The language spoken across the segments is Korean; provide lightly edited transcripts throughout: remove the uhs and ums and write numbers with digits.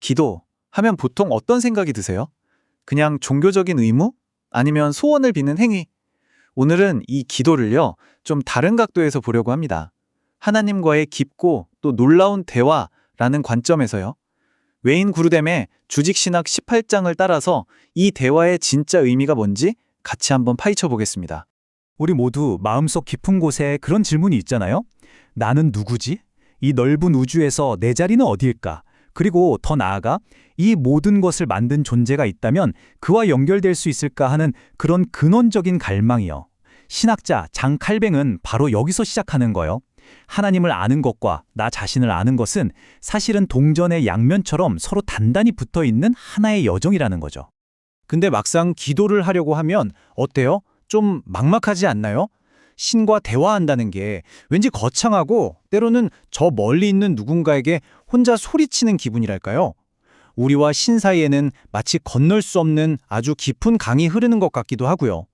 기도 하면 보통 어떤 생각이 드세요? 그냥 종교적인 의무? 아니면 소원을 비는 행위? 오늘은 이 기도를요, 좀 다른 각도에서 보려고 합니다. 하나님과의 깊고 또 놀라운 대화라는 관점에서요. 웨인 구르뎀의 주직신학 18장을 따라서 이 대화의 진짜 의미가 뭔지 같이 한번 파헤쳐 보겠습니다. 우리 모두 마음속 깊은 곳에 그런 질문이 있잖아요. 나는 누구지? 이 넓은 우주에서 내 자리는 어디일까? 그리고 더 나아가 이 모든 것을 만든 존재가 있다면 그와 연결될 수 있을까 하는 그런 근원적인 갈망이요. 신학자 장 칼뱅은 바로 여기서 시작하는 거예요. 하나님을 아는 것과 나 자신을 아는 것은 사실은 동전의 양면처럼 서로 단단히 붙어 있는 하나의 여정이라는 거죠. 근데 막상 기도를 하려고 하면 어때요? 좀 막막하지 않나요? 신과 대화한다는 게 왠지 거창하고 때로는 저 멀리 있는 누군가에게 혼자 소리치는 기분이랄까요? 우리와 신 사이에는 마치 건널 수 없는 아주 깊은 강이 흐르는 것 같기도 하고요.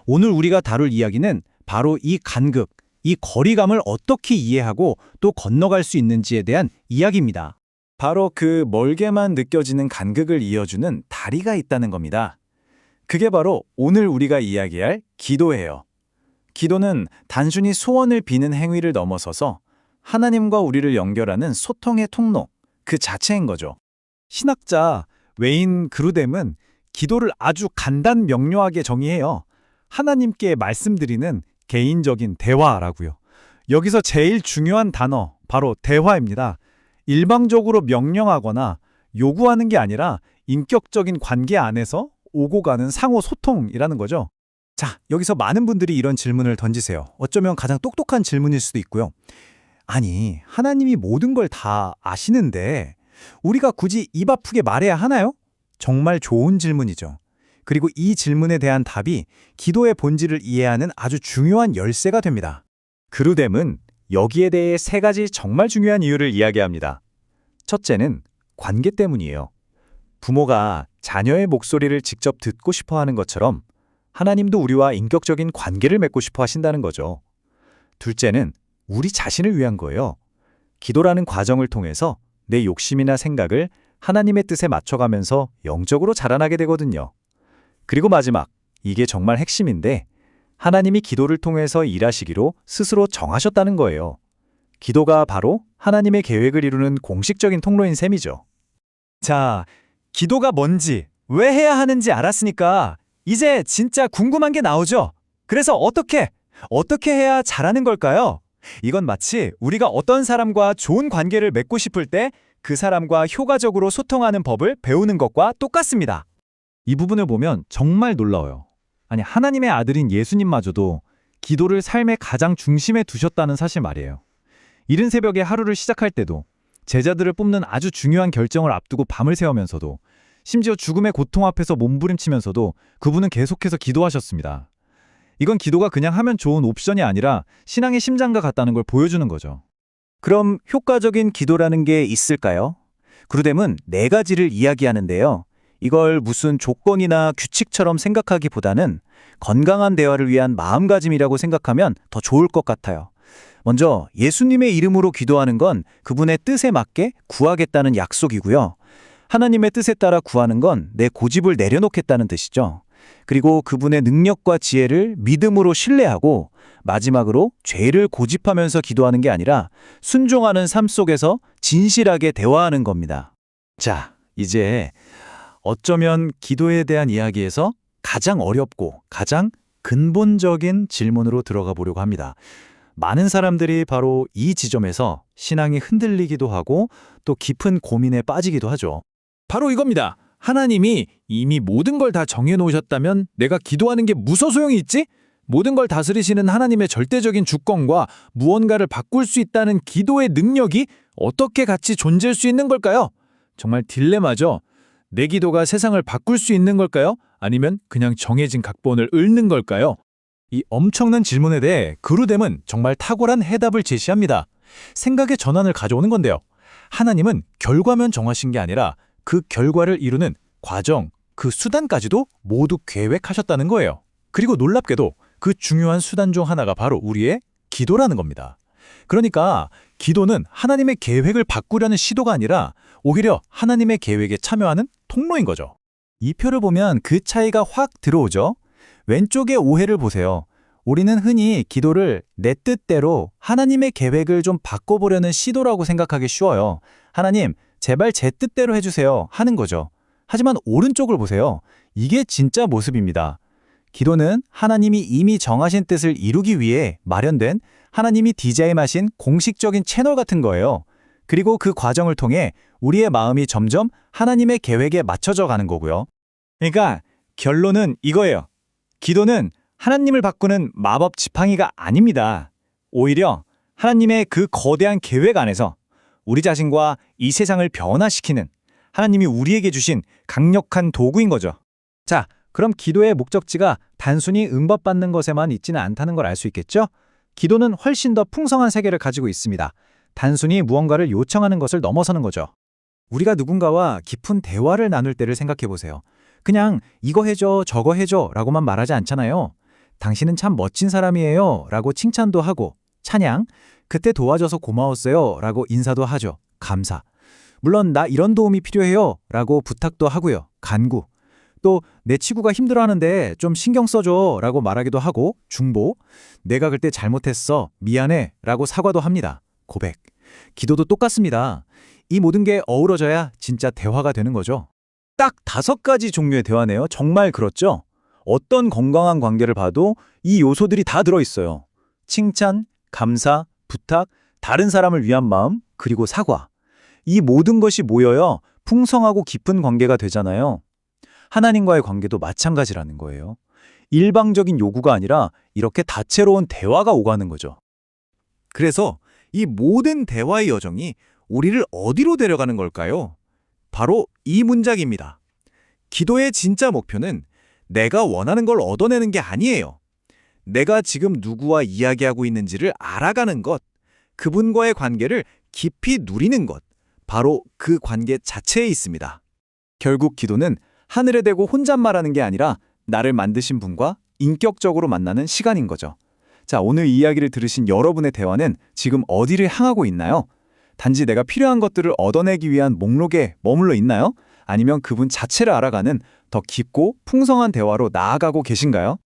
오늘 우리가 다룰 이야기는 바로 이 간극, 이 거리감을 어떻게 이해하고 또 건너갈 수 있는지에 대한 이야기입니다. 바로 그 멀게만 느껴지는 간극을 이어주는 다리가 있다는 겁니다. 그게 바로 오늘 우리가 이야기할 기도예요. 기도는 단순히 소원을 비는 행위를 넘어서서 하나님과 우리를 연결하는 소통의 통로, 그 자체인 거죠. 신학자 웨인 그루뎀은 기도를 아주 간단 명료하게 정의해요. 하나님께 말씀드리는 개인적인 대화라고요. 여기서 제일 중요한 단어, 바로 대화입니다. 일방적으로 명령하거나 요구하는 게 아니라 인격적인 관계 안에서 오고 가는 상호 소통이라는 거죠. 자, 여기서 많은 분들이 이런 질문을 던지세요. 어쩌면 가장 똑똑한 질문일 수도 있고요. 아니, 하나님이 모든 걸 다 아시는데 우리가 굳이 입 아프게 말해야 하나요? 정말 좋은 질문이죠. 그리고 이 질문에 대한 답이 기도의 본질을 이해하는 아주 중요한 열쇠가 됩니다. 그루뎀은 여기에 대해 세 가지 정말 중요한 이유를 이야기합니다. 첫째는 관계 때문이에요. 부모가 자녀의 목소리를 직접 듣고 싶어 하는 것처럼 하나님도 우리와 인격적인 관계를 맺고 싶어 하신다는 거죠. 둘째는 우리 자신을 위한 거예요. 기도라는 과정을 통해서 내 욕심이나 생각을 하나님의 뜻에 맞춰가면서 영적으로 자라나게 되거든요. 그리고 마지막, 이게 정말 핵심인데 하나님이 기도를 통해서 일하시기로 스스로 정하셨다는 거예요. 기도가 바로 하나님의 계획을 이루는 공식적인 통로인 셈이죠. 자, 기도가 뭔지, 왜 해야 하는지 알았으니까 이제 진짜 궁금한 게 나오죠? 그래서 어떻게 해야 잘하는 걸까요? 이건 마치 우리가 어떤 사람과 좋은 관계를 맺고 싶을 때 그 사람과 효과적으로 소통하는 법을 배우는 것과 똑같습니다. 이 부분을 보면 정말 놀라워요. 아니, 하나님의 아들인 예수님마저도 기도를 삶의 가장 중심에 두셨다는 사실 말이에요. 이른 새벽에 하루를 시작할 때도, 제자들을 뽑는 아주 중요한 결정을 앞두고 밤을 새우면서도, 심지어 죽음의 고통 앞에서 몸부림치면서도 그분은 계속해서 기도하셨습니다. 이건 기도가 그냥 하면 좋은 옵션이 아니라 신앙의 심장과 같다는 걸 보여주는 거죠. 그럼 효과적인 기도라는 게 있을까요? 그루뎀은 네 가지를 이야기하는데요. 이걸 무슨 조건이나 규칙처럼 생각하기보다는 건강한 대화를 위한 마음가짐이라고 생각하면 더 좋을 것 같아요. 먼저 예수님의 이름으로 기도하는 건 그분의 뜻에 맞게 구하겠다는 약속이고요. 하나님의 뜻에 따라 구하는 건 내 고집을 내려놓겠다는 뜻이죠. 그리고 그분의 능력과 지혜를 믿음으로 신뢰하고 마지막으로 죄를 고집하면서 기도하는 게 아니라 순종하는 삶 속에서 진실하게 대화하는 겁니다. 자, 이제 어쩌면 기도에 대한 이야기에서 가장 어렵고 가장 근본적인 질문으로 들어가 보려고 합니다. 많은 사람들이 바로 이 지점에서 신앙이 흔들리기도 하고 또 깊은 고민에 빠지기도 하죠. 바로 이겁니다. 하나님이 이미 모든 걸 다 정해놓으셨다면 내가 기도하는 게 무슨 소용이 있지? 모든 걸 다스리시는 하나님의 절대적인 주권과 무언가를 바꿀 수 있다는 기도의 능력이 어떻게 같이 존재할 수 있는 걸까요? 정말 딜레마죠. 내 기도가 세상을 바꿀 수 있는 걸까요? 아니면 그냥 정해진 각본을 읊는 걸까요? 이 엄청난 질문에 대해 그루뎀은 정말 탁월한 해답을 제시합니다. 생각의 전환을 가져오는 건데요. 하나님은 결과만 정하신 게 아니라 그 결과를 이루는 과정, 그 수단까지도 모두 계획하셨다는 거예요. 그리고 놀랍게도 그 중요한 수단 중 하나가 바로 우리의 기도라는 겁니다. 그러니까 기도는 하나님의 계획을 바꾸려는 시도가 아니라 오히려 하나님의 계획에 참여하는 통로인 거죠. 이 표를 보면 그 차이가 확 들어오죠. 왼쪽의 오해를 보세요. 우리는 흔히 기도를 내 뜻대로 하나님의 계획을 좀 바꿔보려는 시도라고 생각하기 쉬워요. 하나님, 제발 제 뜻대로 해주세요 하는 거죠. 하지만 오른쪽을 보세요. 이게 진짜 모습입니다. 기도는 하나님이 이미 정하신 뜻을 이루기 위해 마련된 하나님이 디자인하신 공식적인 채널 같은 거예요. 그리고 그 과정을 통해 우리의 마음이 점점 하나님의 계획에 맞춰져 가는 거고요. 그러니까 결론은 이거예요. 기도는 하나님을 바꾸는 마법 지팡이가 아닙니다. 오히려 하나님의 그 거대한 계획 안에서 우리 자신과 이 세상을 변화시키는 하나님이 우리에게 주신 강력한 도구인 거죠. 자, 그럼 기도의 목적지가 단순히 응답받는 것에만 있지는 않다는 걸 알 수 있겠죠? 기도는 훨씬 더 풍성한 세계를 가지고 있습니다. 단순히 무언가를 요청하는 것을 넘어서는 거죠. 우리가 누군가와 깊은 대화를 나눌 때를 생각해 보세요. 그냥 이거 해줘, 저거 해줘 라고만 말하지 않잖아요. 당신은 참 멋진 사람이에요 라고 칭찬도 하고, 찬양, 그때 도와줘서 고마웠어요 라고 인사도 하죠. 감사. 물론 나 이런 도움이 필요해요 라고 부탁도 하고요. 간구. 또 내 친구가 힘들어하는데 좀 신경 써줘 라고 말하기도 하고, 중보. 내가 그때 잘못했어, 미안해 라고 사과도 합니다. 고백. 기도도 똑같습니다. 이 모든 게 어우러져야 진짜 대화가 되는 거죠. 딱 5가지 종류의 대화네요. 정말 그렇죠? 어떤 건강한 관계를 봐도 이 요소들이 다 들어있어요. 칭찬, 감사, 부탁, 다른 사람을 위한 마음, 그리고 사과. 이 모든 것이 모여야 풍성하고 깊은 관계가 되잖아요. 하나님과의 관계도 마찬가지라는 거예요. 일방적인 요구가 아니라 이렇게 다채로운 대화가 오가는 거죠. 그래서 이 모든 대화의 여정이 우리를 어디로 데려가는 걸까요? 바로 이 문장입니다. 기도의 진짜 목표는 내가 원하는 걸 얻어내는 게 아니에요. 내가 지금 누구와 이야기하고 있는지를 알아가는 것, 그분과의 관계를 깊이 누리는 것, 바로 그 관계 자체에 있습니다. 결국 기도는 하늘에 대고 혼잣말하는 게 아니라 나를 만드신 분과 인격적으로 만나는 시간인 거죠. 자, 오늘 이야기를 들으신 여러분의 대화는 지금 어디를 향하고 있나요? 단지 내가 필요한 것들을 얻어내기 위한 목록에 머물러 있나요? 아니면 그분 자체를 알아가는 더 깊고 풍성한 대화로 나아가고 계신가요?